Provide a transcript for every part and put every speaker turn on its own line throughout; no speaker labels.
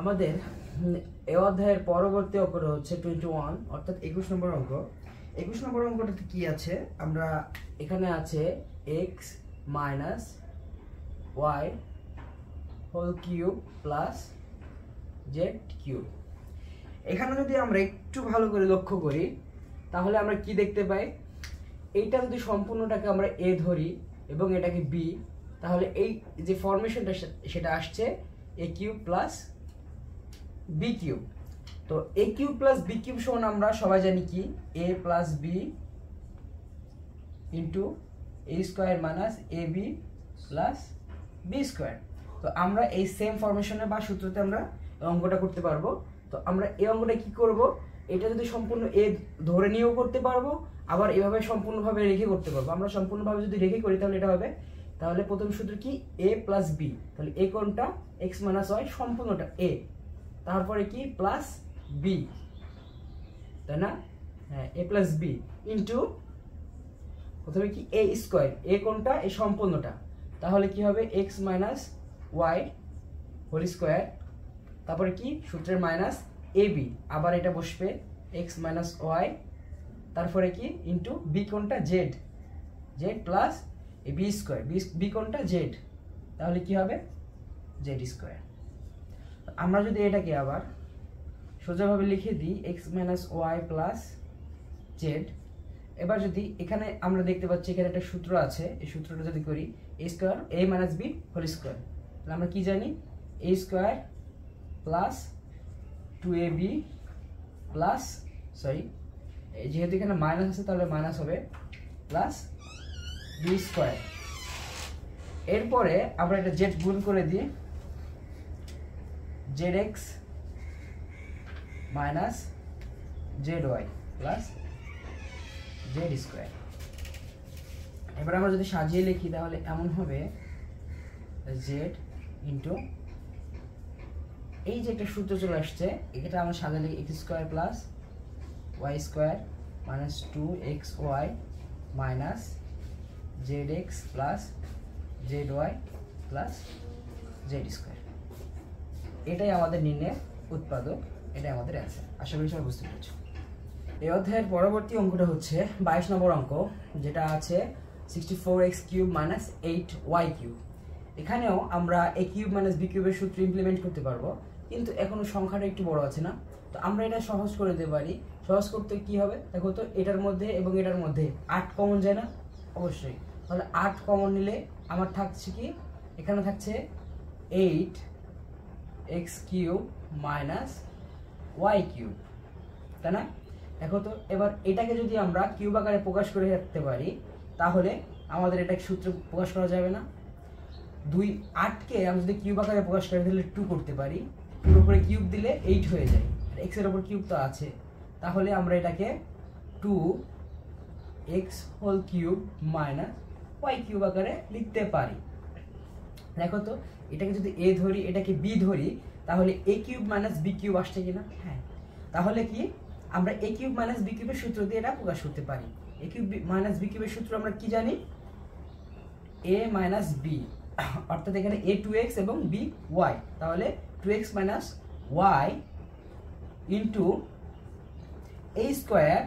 আমাদের এই অধ্যায়ের পরবর্তী অঙ্কটা হচ্ছে 21 অর্থাৎ 21 নম্বর অঙ্ক। 21 নম্বর অঙ্কটাতে কি আছে, আমরা এখানে আছে x minus y whole cube plus z cube. এখানে যদি আমরা একটু ভালো করে লক্ষ্য করি তাহলে আমরা কি দেখতে পাই, এইটা যদি সম্পূর্ণটাকে আমরা a ধরি এবং এটাকে b, তাহলে এই যে ফরমেশনটা সেটা আসছে a cube plus b cube. তো a cube plus b cube সমান আমরা সবাই জানি কি a plus b into a square minus ab plus b square. তো আমরা এই সেম ফরমেশনে বা সূত্রতে আমরা অঙ্কটা করতে পারবো। তো আমরা এই অঙ্কটা কি করব, এটা যদি সম্পূর্ণ a ধরে নিয়েও করতে পারবো, আবার এভাবে সম্পূর্ণভাবে রেখে করতে পারবো। আমরা সম্পূর্ণভাবে যদি রেখে করি তাহলে এটা হবে, তাহলে প্রথম সূত্র কি a প্লাস b, তাহলে a কোনটা x মাইনাস y সম্পূর্ণটা a, তারপরে কি প্লাস b, তাই না? হ্যাঁ, a প্লাস b ইন্টু প্রথমে কি a স্কোয়ার, a কোনটা এই সম্পূর্ণটা, তাহলে কি হবে x minus y whole square, তারপরে কি সূত্রের মাইনাস ab, আবার এটা বসবে x মাইনাস y, তারপরে কি ইন্টু b কোনটা z, z plus b square, b কোনটা z, তাহলে কি হবে z স্কোয়ার। আমরা যদি এটাকে আবার সোজাভাবে লিখে দিই x minus y plus z, এবার যদি এখানে আমরা দেখতে পাচ্ছি এখানে একটা সূত্র আছে, এই সূত্রটা যদি করি a square a minus b whole square, তাহলে আমরা কি জানি a square plus 2ab plus যেহেতু এখানে মাইনাস আছে তাহলে মাইনাস হবে প্লাস b স্কোয়ার। এরপরে আমরা এটা জেড গুণ করে দিই zx minus zy plus z square. এবার আমরা যদি সাজিয়ে লিখি তাহলে এমন হবে z ইন্টু এই যে একটা সূত্র চলে আসছে, এটা আমরা সাজিয়ে লিখি x square plus y square minus 2xy minus zx plus zy plus z square. এটাই আমাদের নির্ণয়ের উৎপাদক, এটাই আমাদের অ্যান্সার। আশা করি সবাই বুঝতে পেরেছো। এই অধ্যায়ের পরবর্তী অঙ্কটা হচ্ছে 22 নম্বর অঙ্ক, যেটা আছে 64x cube minus 8y cube. এখানেও আমরা a কিউব মাইনাস b কিউবের সূত্র ইমপ্লিমেন্ট করতে পারবো, কিন্তু এখনো সংখ্যাটা একটু বড় আছে না, তো আমরা এটা সহজ করে দিতে পারি। সহজ করতে কি হবে দেখো তো, এটার মধ্যে এবং এটার মধ্যে 8 কমন যায় না, অবশ্যই, তাহলে 8 কমন নিলে আমার থাকছে কি, এখানে থাকছে 8x cube minus y cube, তাই না? দেখো তো, এবার এটাকে যদি আমরা কিউব আকারে প্রকাশ করে রাখতে পারি তাহলে আমাদের এটা সূত্র প্রকাশ করা যাবে না। 8কে আমরা যদি কিউব আকারে প্রকাশ করে দিলে 2 করতে পারি, 2 এর উপরে কিউব দিলে 8 হয়ে যায়, x এর উপর কিউব তো আছে, তাহলে আমরা এটাকে 2x whole cube minus y cube আকারে লিখতে পারি। দেখো তো, এটাকে যদি a ধরি এটাকে b ধরি তাহলে a cube minus b cube আসছে কিনা? হ্যাঁ, তাহলে কি আমরা a কিউব মাইনাস b কিউবের সূত্র দিয়ে এটা প্রকাশ করতে পারি। a কিউব মাইনাস b কিউবের সূত্র আমরা কি জানি, a মাইনাস b, অর্থাৎ এখানে a 2x এবং b y, তাহলে 2x minus y into a square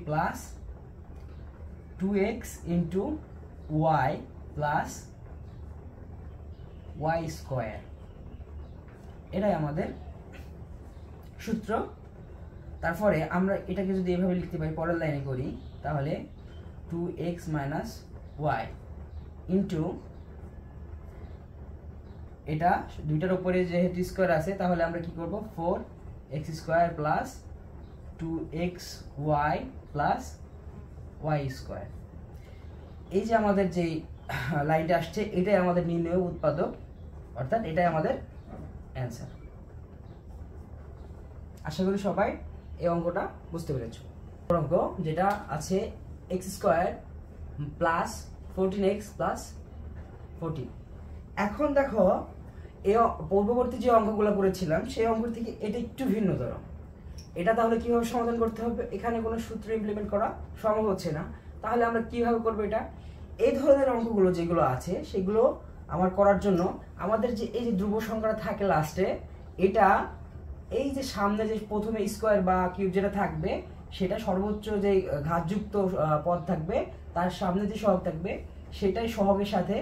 plus 2x into y plus y square, এটাই আমাদের সূত্র। তারপরে আমরা এটাকে যদি এভাবে লিখতে পারি, পরের লাইনে করি, তাহলে 2x মাইনাস y ইন্টু এটা দুইটার উপরে যেহেতু স্কোয়ার আছে তাহলে আমরা কি করব 4x square plus 2xy plus y square. এই যে আমাদের যে লাইনটা আসছে এটাই আমাদের নির্ণয় উৎপাদক, অর্থাৎ এটাই আমাদের অ্যান্সার। আশা করি সবাই এই অঙ্কটা বুঝতে পেরেছো। অঙ্ক যেটা আছে x square plus 14x plus 14। এখন দেখো এই পূর্ববর্তী যে অঙ্কগুলো করেছিলাম সেই অঙ্ক থেকে এটা একটু ভিন্নতর। এটা তাহলে কিভাবে সমাধান করতে হবে, এখানে কোনো সূত্র ইমপ্লিমেন্ট করা সম্ভব হচ্ছে না, তাহলে আমরা কিভাবে করব এটা, এই ধরনের অঙ্কগুলো যেগুলো আছে সেগুলো আমার করার জন্য আমাদের যে এই যে ধ্রুব সংখ্যাটা থাকে লাস্টে, এটা এই যে সামনে যে প্রথমে স্কোয়ার বা কিউব যেটা থাকবে সেটা সর্বোচ্চ যে ঘাতযুক্ত পদ থাকবে তার সামনে যে সহগ থাকবে সেটাই সহগের সাথে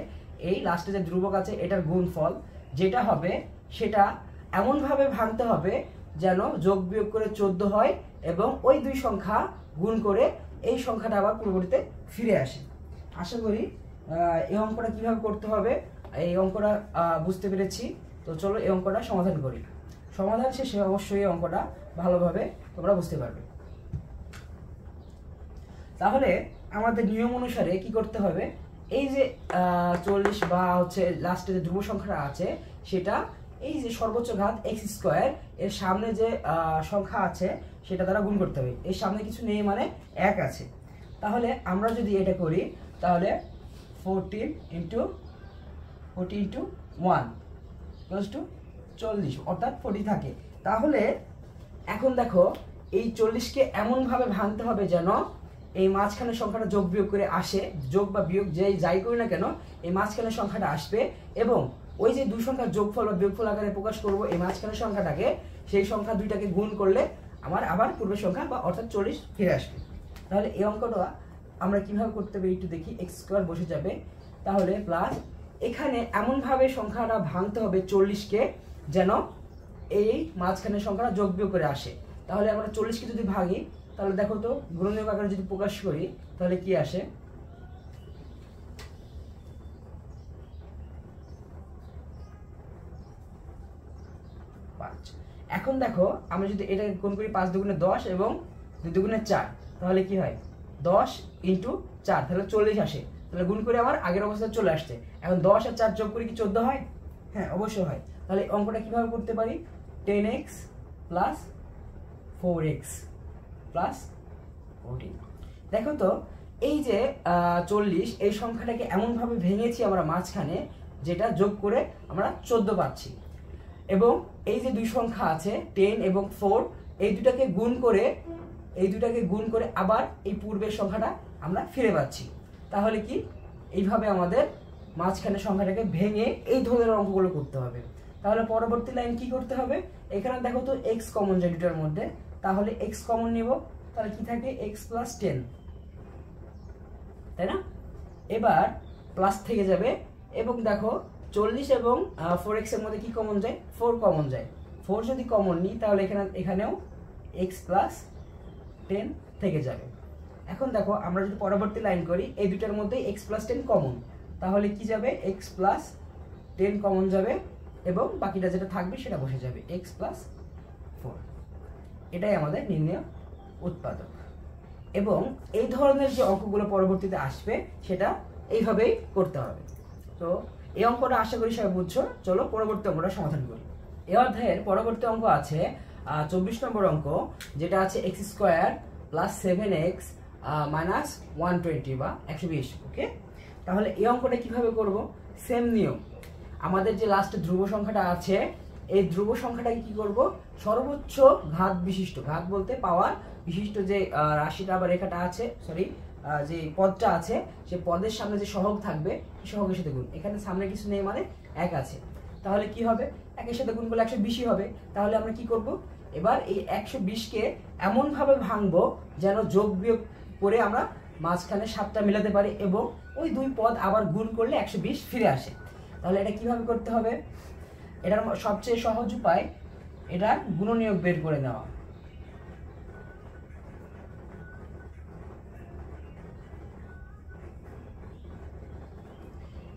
এই লাস্টে যে ধ্রুবক আছে এটার গুণফল যেটা হবে সেটা এমনভাবে ভাঙতে হবে যেন যোগ বিয়োগ করে 14 হয় এবং ওই দুই সংখ্যা গুণ করে এই সংখ্যাটা আবার পূর্ববর্তীতে ফিরে আসে। আশা করি এই অঙ্কটা কিভাবে করতে হবে এই অঙ্কটা বুঝতে পেরেছি। তো চলো এই অঙ্কটা সমাধান করি। সমাধান শেষে অবশ্যই এই অঙ্কটা ভালোভাবে তোমরা বুঝতে পারবে। তাহলে আমাদের নিয়ম অনুসারে কি করতে হবে, এই যে 40 বা হচ্ছে লাস্টে যে ধ্রুব সংখ্যাটা আছে সেটা এই যে সর্বোচ্চ ঘাত x স্কয়ার এর সামনে যে সংখ্যা আছে সেটা দ্বারা গুণ করতে হবে। এর সামনে কিছু নেই মানে 1 আছে। তাহলে আমরা যদি এটা করি তাহলে 14 × 1 40 অর্থাৎ 40 থাকে। তাহলে এখন দেখো এই 40কে এমনভাবে ভাঙতে হবে যেন এই মাঝখানের সংখ্যাটা যোগ বিয়োগ করে আসে, যোগ বা বিয়োগ যাই করি না কেন এই মাঝখানের সংখ্যাটা আসবে এবং ওই যে দুই সংখ্যার যোগফল বা বিয়োগফল আকারে প্রকাশ করব এই মাঝখানের সংখ্যাটাকে, সেই সংখ্যা দুইটাকে গুণ করলে আমার আবার পূর্বের সংখ্যা বা অর্থাৎ 40 ফিরে আসবে। তাহলে এই অঙ্কটা আমরা কিভাবে করতে পারি একটু দেখি। x² বসে যাবে, তাহলে প্লাস এখানে এমনভাবে সংখ্যাটা ভাঙতে হবে 40কে যেন এই মাঝখানের সংখ্যাটা যোগ বিয়োগ করে আসে। তাহলে আমরা 40কে যদি ভাঙি তাহলে দেখো তো গুণনীয়ক আকারে যদি প্রকাশ করি তাহলে কি আসে, এখন দেখো আমরা যদি এটাকে গুণ করি 5 দুগুণে 10 এবং 2 দুগুণে 4 তাহলে কি হয় 10 × 4 তাহলে 40 আসে। তাহলে গুণ করে আবার আগের অবস্থায় চলে আসছে। এখন 10 আর 4 যোগ করে কি 14 হয়? হ্যাঁ অবশ্যই হয়। তাহলে অঙ্কটা কিভাবে করতে পারি, 10x + 4x + 14। দেখো তো এই যে 40 এই সংখ্যাটাকে এমনভাবে ভেঙেছি আমরা মাঝখানে যেটা যোগ করে আমরা 14 পাচ্ছি এবং এই যে দুই সংখ্যা আছে 10 এবং 4 এই দুটাকে গুণ করে আবার এই পূর্বের সংখ্যাটা আমরা ফিরে পাচ্ছি। তাহলে কি এইভাবে আমাদের মাঝখানে সংখ্যাটাকে ভেঙে এই ধরনের অঙ্কগুলো করতে হবে। তাহলে পরবর্তী লাইন কি করতে হবে, এখানে দেখো তো x কমন যায় দুটার মধ্যে, তাহলে x কমন নিব, তাহলে কি থাকে x + 10, তাই না? এবার প্লাস থেকে যাবে এবং দেখো 40 এবং 4x এর মধ্যে কি কমন যায়, 4 কমন যায়। 4 যদি কমন নিই তাহলে এখানেও x + 10 থেকে যাবে। এখন দেখো আমরা যদি পরবর্তী লাইন করি এই দুটার মধ্যে x + 10 কমন, তাহলে কি যাবে x + 10 কমন যাবে এবং বাকিটা যেটা থাকবে সেটা বসে যাবে x + 4। এটাই আমাদের নির্ণয় উৎপাদক। এবং এই ধরনের যে অঙ্কগুলো পরবর্তীতে আসবে সেটা এইভাবেই করতে হবে। তো এই অঙ্কটা আশা করি সবাই বুঝছো। চলো পরবর্তী অঙ্কটা সমাধান করি। এই অধ্যায়ের পরবর্তী অঙ্ক আছে 24 নম্বর অঙ্ক, যেটা আছে x² + 7x - 120 বা 120। ওকে, তাহলে এই অঙ্কটা কিভাবে করব, সেম নিয়ম। আমাদের যে লাস্টে ধ্রুব সংখ্যাটা আছে এই ধ্রুব সংখ্যাটাকে কি করব, সর্বোচ্চ ঘাত বিশিষ্ট, ঘাত বলতে পাওয়ার বিশিষ্ট যে রাশিটা বা রেখাটা আছে, যে পদটা আছে সেই পদের সামনে যে সহগ থাকবে সহগের সাথে গুণ। এখানে সামনে কিছু নেই মানে 1 আছে, তাহলে কি হবে 1 এর সাথে গুণ করলে 120 হবে। তাহলে আমরা কি করব, এবার এই 120কে এমনভাবে ভাঙবো যেন যোগ বিয়োগ করে আমরা মাঝখানে 7টা মিলাতে পারি এবং ওই দুই পদ আবার গুণ করলে 120 ফিরে আসে। তাহলে এটা কিভাবে করতে হবে, এটার সবচেয়ে সহজ উপায় এটা গুণনীয়ক বের করে নেওয়া।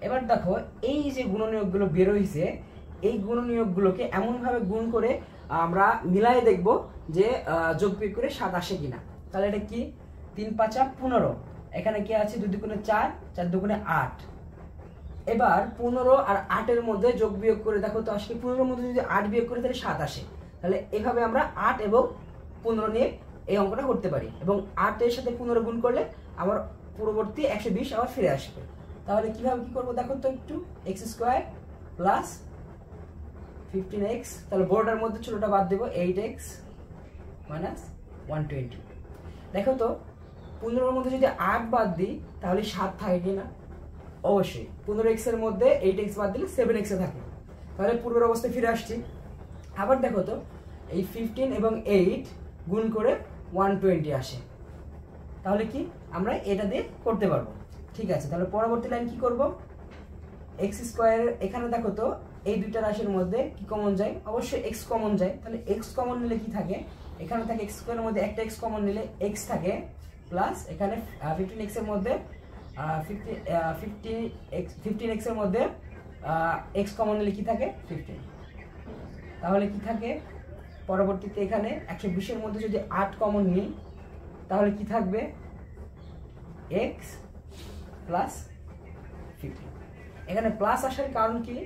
এবার দেখো এই যে গুণনীয়কগুলো বের হয়েছে এই গুণনীয়কগুলোকে এমনভাবে গুণ করে আমরা মিলাই দেখব যে যোগ বিয়োগ করে 7 আসে কিনা। তাহলে এটা কি 3 × 5 = 15, এখানে কি আছে 2 দুগুণে 4, 4 দুগুণে 8। এবার 15 আর 8 এর মধ্যে যোগ বিয়োগ করে দেখো তো আসলে 15 এর মধ্যে যদি 8 বিয়োগ করে তাহলে 7 আসে। তাহলে এভাবে আমরা 8 এবং 15 নিয়ে এই অঙ্কটা করতে পারি এবং 8 এর সাথে 15 গুণ করলে আবার পূর্ববর্তী 120 আবার ফিরে আসবে। তাহলে কিভাবে কি করব দেখো তো একটু, x² + 15x, তাহলে বড়টার মধ্যে ছোটটা বাদ দেব, 8x - 120। দেখো তো 15 এর মধ্যে যদি 8 বাদ দিই তাহলে 7 থাকে কিনা, অবশ্যই 15x এর মধ্যে 8x বাদ দিলে 7x এ থাকে, তাহলে পূর্বের অবস্থায় ফিরে আসছি। আবার দেখো তো এই 15 এবং 8 গুণ করে 120 আসে, তাহলে কি আমরা এটা দিয়ে করতে পারবো। ঠিক আছে, তাহলে পরবর্তী লাইন কি করব, x স্কয়ার, এখানে দেখো তো এই দুইটা রাশির মধ্যে কি কমন যায়, অবশ্যই x কমন যায়, তাহলে x কমন নিলে কি থাকে, এখানে থাকে x স্কয়ারের মধ্যে একটা x কমন নিলে x থাকে, প্লাস এখানে 15x এর মধ্যে 15x এর মধ্যে x কমন নিলে কি থাকে 15, তাহলে কি থাকে পরবর্তীতে এখানে 120 এর মধ্যে যদি 8 কমন নিই তাহলে কি থাকবে x প্লাস 15। এখানে প্লাস আসার কারণ কি,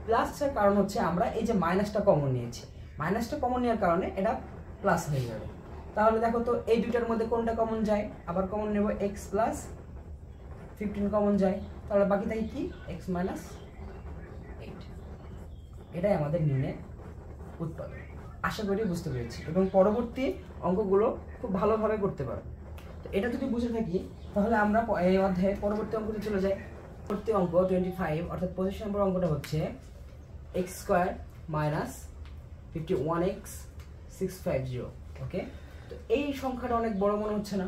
প্লাস আসার কারণ হচ্ছে আমরা এই যে মাইনাসটা কমন নিয়েছি, মাইনাসটা কমন নেওয়ার কারণে এটা প্লাস হয়ে যাবে। তাহলে দেখো তো এই দুইটার মধ্যে কোনটা কমন যায়, আবার কমন নেব x প্লাস 15 কমন যায়, তাহলে বাকি থাকে কি x মাইনাস 8। এটাই আমাদের নির্ণয়ের উৎপাদক। আশা করি বুঝতে পেরেছি এবং পরবর্তী অঙ্কগুলো খুব ভালোভাবে করতে পারবো। তো এটা যদি বুঝে থাকি তাহলে আমরা এই অধ্যায়ে পরবর্তী অঙ্কতে চলে যাই। পরবর্তী অঙ্ক 25 অর্থাৎ 25 নম্বর অঙ্কটা হচ্ছে x স্কয়ার মাইনাস 51x 650। ওকে, তো এই সংখ্যাটা অনেক বড় মনে হচ্ছে না,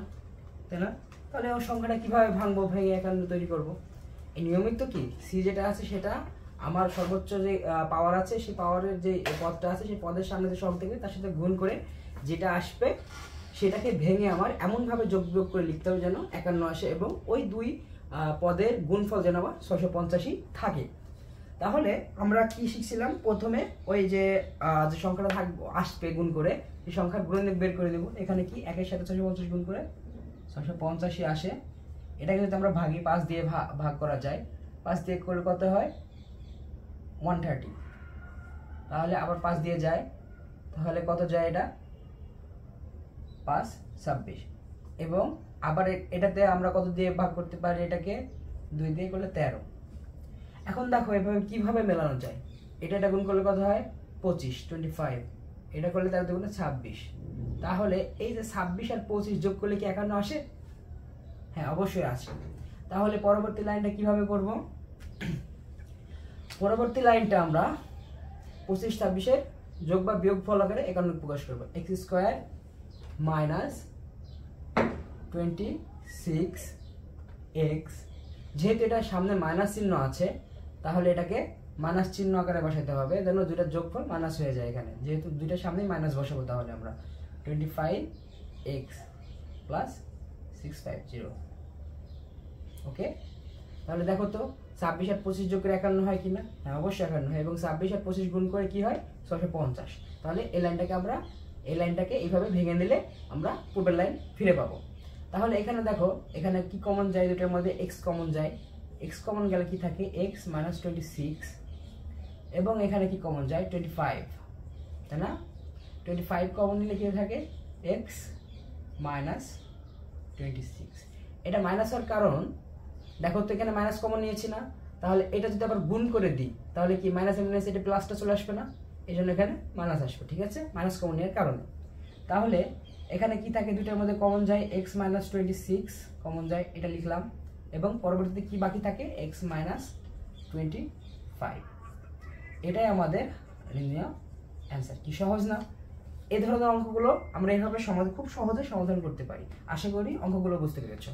তাই না? তাহলে ওই সংখ্যাটা কিভাবে ভাঙবো, ভেঙে একান্ন তৈরি করব। এই নিয়মিত কি সি যেটা আছে সেটা আমার সর্বোচ্চ যে পাওয়ার আছে সেই পাওয়ারের যে পদটা আছে সেই পদের সামনে যে সব থেকে তার সাথে গুণ করে যেটা আসবে সেটাকে ভেঙে আমার এমনভাবে যোগ বিয়োগ করে লিখতে হবে যেন 51 আসে এবং ওই দুই পদের গুণফল যেন আবার 685 থাকে। তাহলে আমরা কি শিখছিলাম, প্রথমে ওই যে সংখ্যাটা থাকবে আসবে গুণ করে এই সংখ্যার গুণনীয়ক বের করে দেবো। এখানে কি 1 এর সাথে 650 গুণ করে 685 আসে, এটাকে যদি আমরা ভাগি 5 দিয়ে ভাগ করা যায়, 5 দিয়ে করলে কত হয় 130, তাহলে আবার 5 দিয়ে যায়, তাহলে কত যায় এটা 5 26, এবং আবার এটাতে আমরা কত দিয়ে ভাগ করতে পারি, এটাকে 2 দিয়ে করলে 13। এখন দেখো এভাবে কিভাবে মেলানো যায়, এটা গুণ করলে কত হয় 25 25, এটা করলে 13 গুণে 26, তাহলে এই যে 26 আর 25 যোগ করলে কি 51 আসে? হ্যাঁ অবশ্যই আসে। তাহলে পরবর্তী লাইনটা কিভাবে করব, পরবর্তী লাইনটা আমরা 25 26 এর যোগ বা বিয়োগ ফল আকারে 51 প্রকাশ করব। x স্কয়ার মাইনাস 26x, যেহেতু এটা সামনে মাইনাস চিহ্ন আছে তাহলে এটাকে মাইনাস চিহ্ন আকারে বসাতে হবে, যেন দুইটা যোগফল মাইনাস হয়ে যায়। এখানে যেহেতু দুইটার সামনেই মাইনাস বসাবো তাহলে আমরা 25x প্লাস 650। ওকে, তাহলে দেখো তো 26 আর 25 যোগ করে 51 হয় কিনা? হ্যাঁ অবশ্যই 51 হয়, এবং 26 আর 25 গুণ করে কি হয় 650। তাহলে এই লাইনটাকে এইভাবে ভেঙে নিলে আমরা পূর্বের লাইন ফিরে পাবো। তাহলে এখানে দেখো এখানে কি কমন যায়, দুটোর মধ্যে x কমন যায়, x কমন গেলে কি থাকে x মাইনাস 26, এবং এখানে কি কমন যায় 25, তাই না? 25 কমন নিলে কি থাকে x মাইনাস 26। এটা মাইনাস হওয়ার কারণ দেখো তো এখানে মাইনাস কমন নিয়েছি না, তাহলে এটা যদি আবার গুণ করে দিই তাহলে কি মাইনাস মাইনাস এটা প্লাসটা চলে আসবে না, এই জন্য এখানে মাইনাস আসবে। ঠিক আছে, মাইনাস কমন নেওয়ার কারণে। তাহলে এখানে কি থাকে, দুইটার মধ্যে কমন যায় x মাইনাস 26 কমন যায়, এটা লিখলাম, এবং পরবর্তীতে কি বাকি থাকে x মাইনাস 25। এটাই আমাদের নির্ণয় অ্যান্সার। কি সহজ না? এই ধরনের অঙ্কগুলো আমরা এইভাবে খুব সহজে সমাধান করতে পারি। আশা করি অঙ্কগুলো বুঝতে পেরেছো।